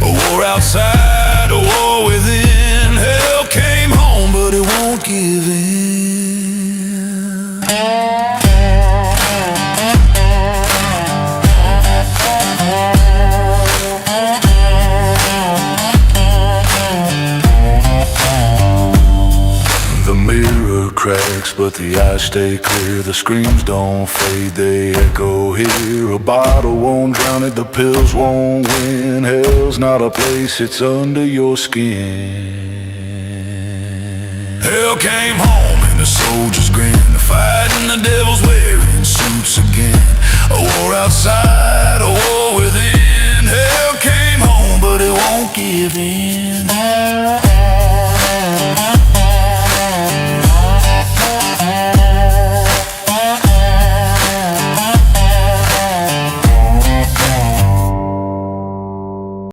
A war outside, a war within. Hell came home, but it won't give in. The mirror cracks, but the eyes stay clear. The screams don't fade, they echo here. A bottle won't drown it, the pills won't win. Hell's not a place, it's under your skin. Hell came home and the soldiers grin, fighting the devils wearing suits again. A war outside, a war within. Hell came home.